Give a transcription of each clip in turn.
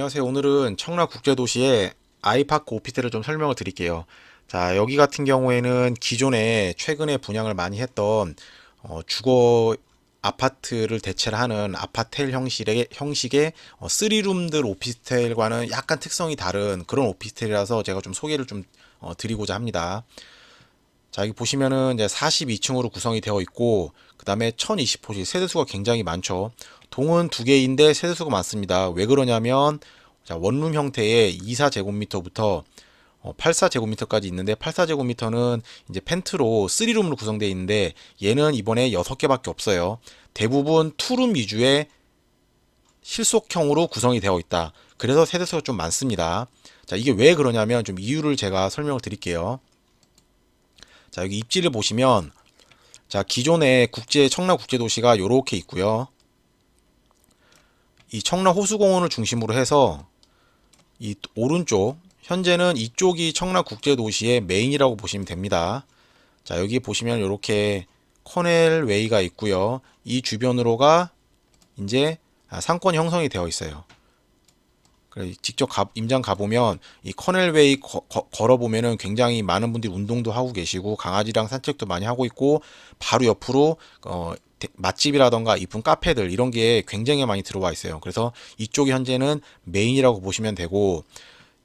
안녕하세요. 오늘은 청라국제도시의 아이파크 오피스텔을 좀 설명을 드릴게요. 자, 여기 같은 경우에는 기존에 최근에 분양을 많이 했던 주거 아파트를 대체를 하는 아파텔 형식의 3룸들 오피스텔과는 약간 특성이 다른 그런 오피스텔이라서 제가 좀 소개를 좀 드리고자 합니다. 자, 여기 보시면은 이제 42층으로 구성이 되어 있고, 그 다음에 1020호실 세대수가 굉장히 많죠. 동은 두 개인데 세대수가 많습니다. 왜 그러냐면, 자, 원룸 형태의 24제곱미터부터 84제곱미터까지 있는데, 84제곱미터는 이제 펜트로 3룸으로 구성되어 있는데, 얘는 이번에 6개밖에 없어요. 대부분 투룸 위주의 실속형으로 구성이 되어 있다. 그래서 세대수가 좀 많습니다. 자, 이게 왜 그러냐면 좀 이유를 제가 설명을 드릴게요. 자, 여기 입지를 보시면, 자, 기존의 청라국제도시가 요렇게 있고요. 이 청라호수공원을 중심으로 해서 이 오른쪽, 현재는 이쪽이 청라국제도시의 메인이라고 보시면 됩니다. 자, 여기 보시면 요렇게 커넬웨이가 있고요. 이 주변으로가 이제 상권이 형성이 되어 있어요. 직접 임장 가보면 이 커넬웨이 걸어보면은 굉장히 많은 분들이 운동도 하고 계시고 강아지랑 산책도 많이 하고 있고, 바로 옆으로 맛집이라던가 이쁜 카페들 이런 게 굉장히 많이 들어와 있어요. 그래서 이쪽이 현재는 메인이라고 보시면 되고,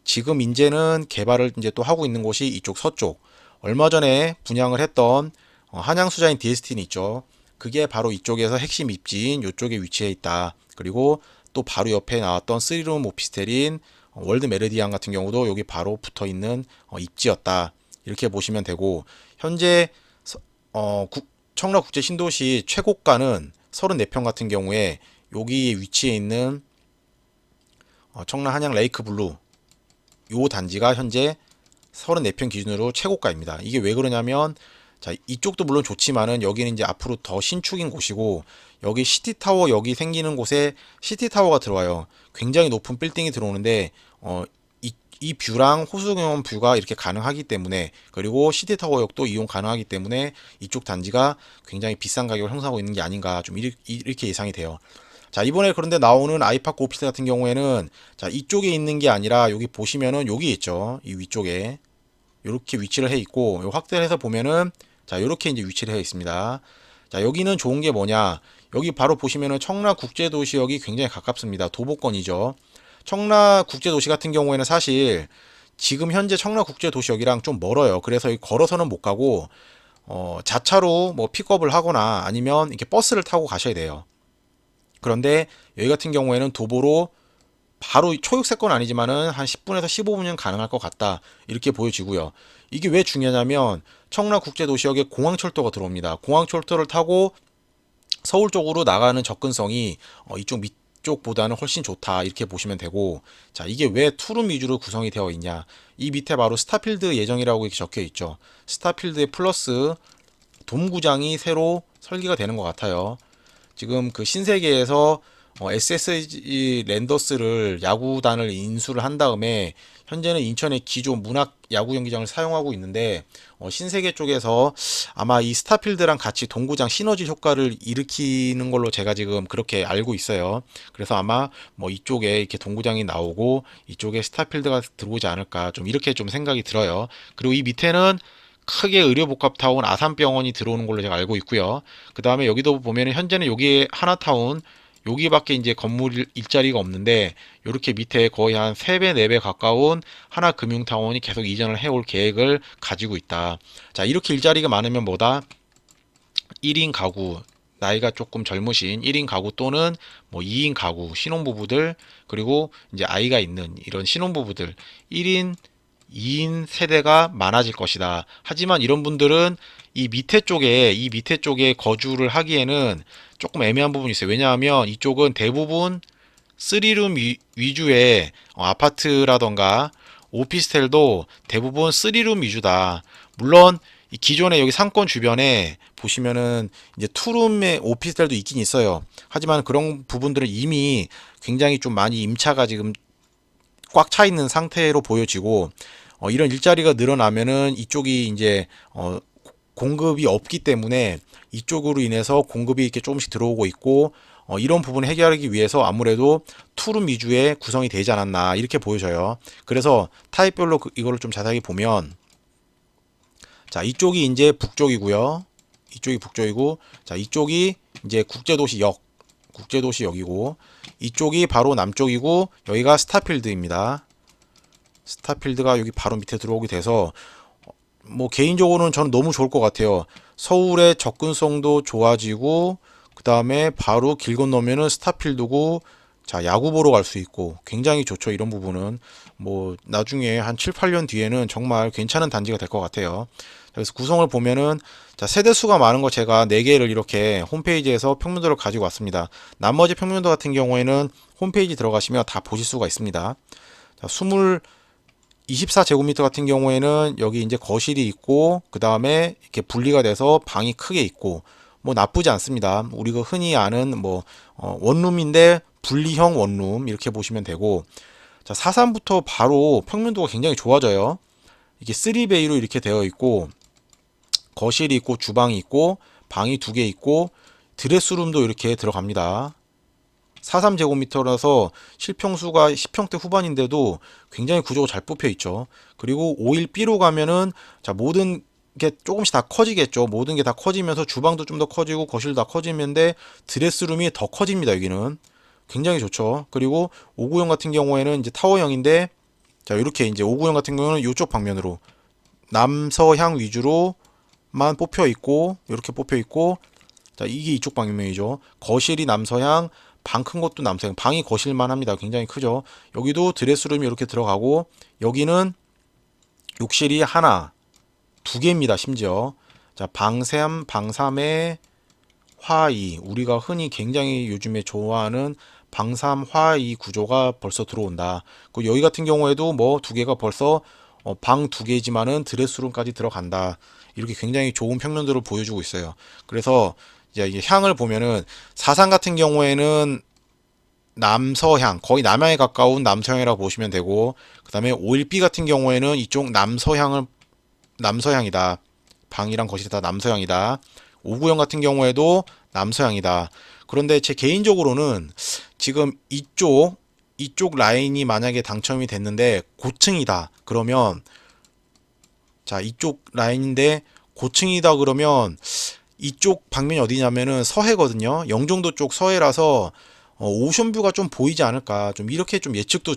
지금 이제는 개발을 이제 또 하고 있는 곳이 이쪽 서쪽, 얼마 전에 분양을 했던 한양수자인 디에스틴 있죠. 그게 바로 이쪽에서 핵심 입지인 이쪽에 위치해 있다. 그리고 또 바로 옆에 나왔던 3룸 오피스텔인 월드 메르디안 같은 경우도 여기 바로 붙어 있는 입지였다. 이렇게 보시면 되고, 현재 청라국제 신도시 최고가는 34평 같은 경우에 여기 위치해 있는 청라 한양 레이크 블루 요 단지가 현재 34평 기준으로 최고가입니다. 이게 왜 그러냐면, 자, 이쪽도 물론 좋지만은 여기는 이제 앞으로 더 신축인 곳이고, 여기 시티타워 여기 생기는 곳에 시티타워가 들어와요. 굉장히 높은 빌딩이 들어오는데 이 뷰랑 호수공원 뷰가 이렇게 가능하기 때문에, 그리고 시티타워역도 이용 가능하기 때문에 이쪽 단지가 굉장히 비싼 가격을 형성하고 있는 게 아닌가 좀 이렇게 예상이 돼요. 자, 이번에 그런데 나오는 아이파크 오피스 같은 경우에는, 자, 이쪽에 있는 게 아니라 여기 보시면은 여기 있죠. 이 위쪽에 이렇게 위치를 해 있고, 확대를 해서 보면은, 자, 이렇게 이제 위치를 해 있습니다. 자, 여기는 좋은 게 뭐냐? 여기 바로 보시면은 청라국제도시역이 굉장히 가깝습니다. 도보권이죠. 청라국제도시 같은 경우에는 사실 지금 현재 청라국제도시역이랑 좀 멀어요. 그래서 걸어서는 못 가고 자차로 뭐 픽업을 하거나 아니면 이렇게 버스를 타고 가셔야 돼요. 그런데 여기 같은 경우에는 도보로 바로 초육세권 아니지만은 한 10분에서 15분은 가능할 것 같다. 이렇게 보여지고요. 이게 왜 중요하냐면 청라국제도시역에 공항철도가 들어옵니다. 공항철도를 타고 서울 쪽으로 나가는 접근성이 이쪽 밑쪽보다는 훨씬 좋다. 이렇게 보시면 되고, 자, 이게 왜 투룸 위주로 구성이 되어 있냐? 이 밑에 바로 스타필드 예정이라고 이렇게 적혀 있죠. 스타필드에 플러스 돔구장이 새로 설계가 되는 것 같아요. 지금 그 신세계에서 SSG 랜더스를 야구단을 인수를 한 다음에 현재는 인천의 기존 문학 야구 경기장을 사용하고 있는데, 신세계 쪽에서 아마 이 스타필드랑 같이 동구장 시너지 효과를 일으키는 걸로 제가 지금 그렇게 알고 있어요. 그래서 아마 뭐 이쪽에 이렇게 동구장이 나오고 이쪽에 스타필드가 들어오지 않을까 좀 이렇게 좀 생각이 들어요. 그리고 이 밑에는 크게 의료복합타운 아산병원이 들어오는 걸로 제가 알고 있고요. 그 다음에 여기도 보면은 현재는 여기에 하나타운 여기밖에 이제 건물 일자리가 없는데, 이렇게 밑에 거의 한 3배, 4배 가까운 하나금융타운이 계속 이전을 해올 계획을 가지고 있다. 자, 이렇게 일자리가 많으면 뭐다? 1인 가구, 나이가 조금 젊으신 1인 가구 또는 뭐 2인 가구, 신혼부부들, 그리고 이제 아이가 있는 이런 신혼부부들, 1인 2인 세대가 많아질 것이다. 하지만 이런 분들은 이 밑에 쪽에 거주를 하기에는 조금 애매한 부분이 있어요. 왜냐하면 이쪽은 대부분 3룸 위주의 아파트라던가 오피스텔도 대부분 3룸 위주다. 물론 이 기존에 여기 상권 주변에 보시면은 이제 투룸의 오피스텔도 있긴 있어요. 하지만 그런 부분들은 이미 굉장히 좀 많이 임차가 지금 꽉 차 있는 상태로 보여지고, 이런 일자리가 늘어나면은 이쪽이 이제 공급이 없기 때문에 이쪽으로 인해서 공급이 이렇게 조금씩 들어오고 있고, 이런 부분을 해결하기 위해서 아무래도 투룸 위주의 구성이 되지 않았나 이렇게 보여져요. 그래서 타입별로 이거를 좀 자세하게 보면, 자, 이쪽이 이제 북쪽이고요. 이쪽이 북쪽이고, 자, 이쪽이 이제 국제도시역이고, 이쪽이 바로 남쪽이고, 여기가 스타필드입니다. 스타필드가 여기 바로 밑에 들어오게 돼서 뭐 개인적으로는 저는 너무 좋을 것 같아요. 서울의 접근성도 좋아지고, 그 다음에 바로 길 건너면은 스타필드고, 자, 야구 보러 갈 수 있고 굉장히 좋죠. 이런 부분은 뭐 나중에 한 7, 8년 뒤에는 정말 괜찮은 단지가 될 것 같아요. 그래서 구성을 보면은, 자, 세대수가 많은 거 제가 4개를 이렇게 홈페이지에서 평면도를 가지고 왔습니다. 나머지 평면도 같은 경우에는 홈페이지 들어가시면 다 보실 수가 있습니다. 자, 24제곱미터 같은 경우에는 여기 이제 거실이 있고, 그 다음에 이렇게 분리가 돼서 방이 크게 있고, 뭐 나쁘지 않습니다. 우리가 흔히 아는 뭐 원룸인데 분리형 원룸 이렇게 보시면 되고, 자, 4.3부터 바로 평면도가 굉장히 좋아져요. 이게 3베이로 이렇게 되어 있고, 거실이 있고 주방이 있고 방이 2개 있고 드레스룸도 이렇게 들어갑니다. 43제곱미터라서 실평수가 10평대 후반인데도 굉장히 구조가 잘 뽑혀 있죠. 그리고 51B로 가면은, 자, 모든 게 조금씩 다 커지겠죠. 모든 게 다 커지면서 주방도 좀 더 커지고 거실도 다 커지는데 드레스룸이 더 커집니다. 여기는 굉장히 좋죠. 그리고 5구형 같은 경우에는 이제 타워형인데, 자, 이렇게 이제 5구형 같은 경우는 이쪽 방면으로 남서향 위주로만 뽑혀 있고, 이렇게 뽑혀 있고, 자, 이게 이쪽 방면이죠. 거실이 남서향, 방 큰 것도 남서향, 방이 거실만 합니다. 굉장히 크죠. 여기도 드레스룸이 이렇게 들어가고, 여기는 욕실이 하나, 2개입니다. 심지어. 자, 방3, 방3에 화2, 우리가 흔히 굉장히 요즘에 좋아하는 방3 화2 구조가 벌써 들어온다. 그 여기 같은 경우에도 뭐 2개가 벌써 방 2개지만은 드레스룸까지 들어간다. 이렇게 굉장히 좋은 평면도를 보여주고 있어요. 그래서 이제 향을 보면은, 사상 같은 경우에는 남서향, 거의 남향에 가까운 남서향이라고 보시면 되고, 그 다음에 5.1B 같은 경우에는 이쪽 남서향이다. 방이랑 거실이 다 남서향이다. 5구형 같은 경우에도 남서향이다. 그런데 제 개인적으로는 지금 이쪽 라인이 만약에 당첨이 됐는데 고층이다. 그러면, 자, 이쪽 라인인데 고층이다 그러면 이쪽 방면이 어디냐면은 서해거든요. 영종도 쪽 서해라서 오션뷰가 좀 보이지 않을까. 좀 이렇게 좀 예측도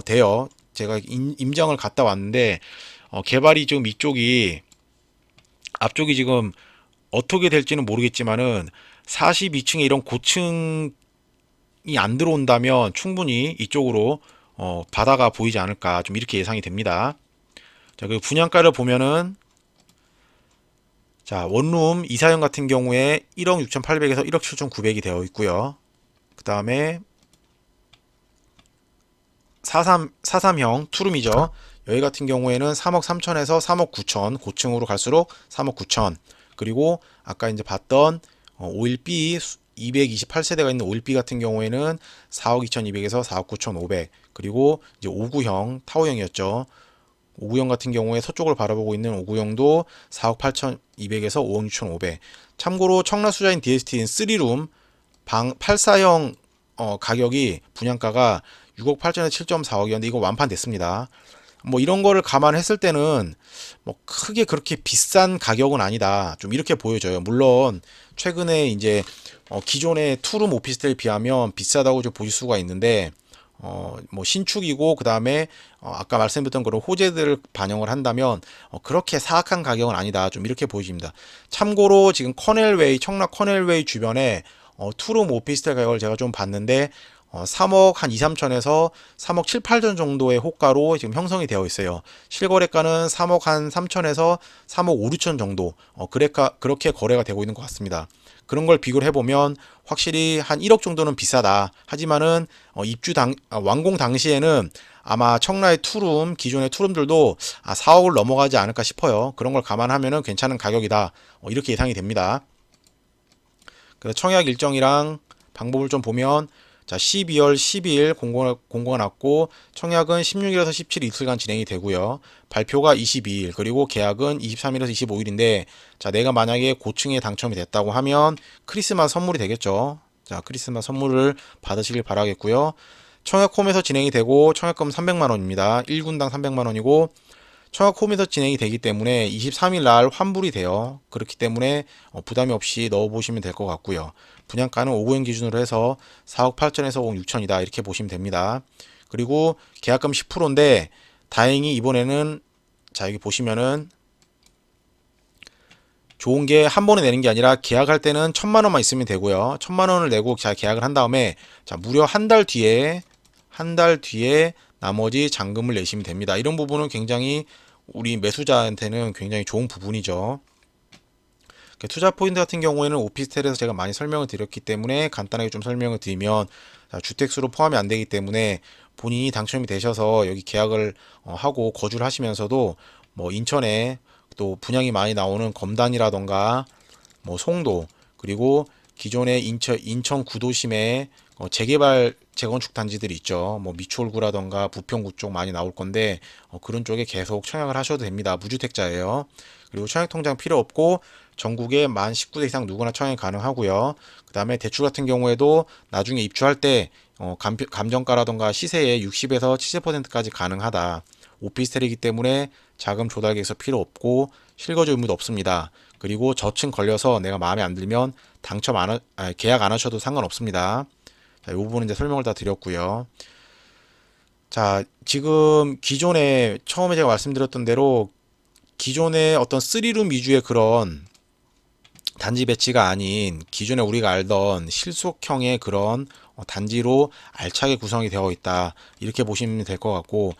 돼요. 제가 임장을 갔다 왔는데, 개발이 지금 앞쪽이 지금 어떻게 될지는 모르겠지만은 42층에 이런 고층이 안 들어온다면 충분히 이쪽으로 바다가 보이지 않을까. 좀 이렇게 예상이 됩니다. 자, 그 분양가를 보면은, 자, 원룸 이사형 같은 경우에 1억 6,800에서 1억 7,900이 되어 있고요. 그 다음에 43형 투룸이죠. 여기 같은 경우에는 3억 3천에서 3억 9천, 고층으로 갈수록 3억 9천. 그리고 아까 이제 봤던 51B 228세대가 있는 51B 같은 경우에는 4억 2,200에서 4억 9,500. 그리고 이제 5구형 타워형이었죠. 5구형 같은 경우에 서쪽을 바라보고 있는 5구형도 4억 8,200에서 5억 6,500. 참고로 청라수자인 DST는 3룸 방 84형 가격이 분양가가 6억 8천에서 7.4억이었는데 이거 완판됐습니다. 뭐 이런 거를 감안했을 때는 뭐 크게 그렇게 비싼 가격은 아니다. 좀 이렇게 보여져요. 물론 최근에 이제 기존의 투룸 오피스텔에 비하면 비싸다고 좀 보실 수가 있는데, 뭐 신축이고 그 다음에 아까 말씀드렸던 그런 호재들을 반영을 한다면 그렇게 사악한 가격은 아니다. 좀 이렇게 보여집니다. 참고로 지금 청라 커넬웨이 주변에 투룸 오피스텔 가격을 제가 좀 봤는데 3억 한 2, 3천에서 3억 7, 8천 정도의 호가로 지금 형성이 되어 있어요. 실거래가는 3억 한 3천에서 3억 5, 6천 정도 그렇게 거래가 되고 있는 것 같습니다. 그런 걸 비교를 해보면 확실히 한 1억 정도는 비싸다. 하지만은 완공 당시에는 아마 청라의 투룸, 기존의 투룸들도 4억을 넘어가지 않을까 싶어요. 그런 걸 감안하면은 괜찮은 가격이다. 이렇게 예상이 됩니다. 그래서 청약 일정이랑 방법을 좀 보면, 자, 12월 12일 공고가 났고 청약은 16일에서 17일 이틀간 진행이 되고요. 발표가 22일, 그리고 계약은 23일에서 25일인데, 자, 내가 만약에 고층에 당첨이 됐다고 하면 크리스마스 선물이 되겠죠. 자, 크리스마스 선물을 받으시길 바라겠고요. 청약홈에서 진행이 되고 청약금 300만원입니다. 1군당 300만원이고 청약홈에서 진행이 되기 때문에 23일 날 환불이 돼요. 그렇기 때문에 부담이 없이 넣어보시면 될 것 같고요. 분양가는 5구행 기준으로 해서 4억 8천에서 5억 6천이다 이렇게 보시면 됩니다. 그리고 계약금 10%인데 다행히 이번에는 자 여기 보시면은 좋은 게 한 번에 내는 게 아니라 계약할 때는 1,000만원만 있으면 되고요. 1,000만원을 내고 자 계약을 한 다음에 자 무려 한 달 뒤에 나머지 잔금을 내시면 됩니다. 이런 부분은 굉장히 우리 매수자한테는 굉장히 좋은 부분이죠. 투자 포인트 같은 경우에는 오피스텔에서 제가 많이 설명을 드렸기 때문에 간단하게 좀 설명을 드리면 주택수로 포함이 안 되기 때문에 본인이 당첨이 되셔서 여기 계약을 하고 거주를 하시면서도 뭐 인천에 또 분양이 많이 나오는 검단이라던가 뭐 송도 그리고 기존의 인천 구도심에 재개발 재건축 단지들이 있죠. 뭐 미추홀구라던가 부평구 쪽 많이 나올 건데 그런 쪽에 계속 청약을 하셔도 됩니다. 무주택자예요. 그리고 청약 통장 필요 없고 전국에 만 19세 이상 누구나 청약 가능하고요. 그 다음에 대출 같은 경우에도 나중에 입주할 때 감정가라던가 시세의 60에서 70%까지 가능하다. 오피스텔이기 때문에 자금 조달 계획서 필요 없고 실거주 의무도 없습니다. 그리고 저층 걸려서 내가 마음에 안 들면 계약 안 하셔도 상관없습니다. 자, 이 부분은 이제 설명을 다 드렸고요. 자, 지금 기존에 처음에 제가 말씀드렸던 대로 기존의 어떤 3룸 위주의 그런 단지 배치가 아닌 기존에 우리가 알던 실속형의 그런 단지로 알차게 구성이 되어 있다. 이렇게 보시면 될 것 같고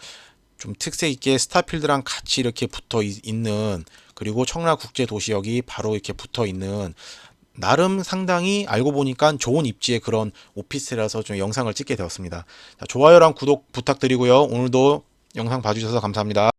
좀 특색 있게 스타필드랑 같이 이렇게 붙어 있는 그리고 청라국제도시역이 바로 이렇게 붙어 있는 나름 상당히 알고 보니까 좋은 입지의 그런 오피스라서 좀 영상을 찍게 되었습니다. 자, 좋아요랑 구독 부탁드리고요. 오늘도 영상 봐주셔서 감사합니다.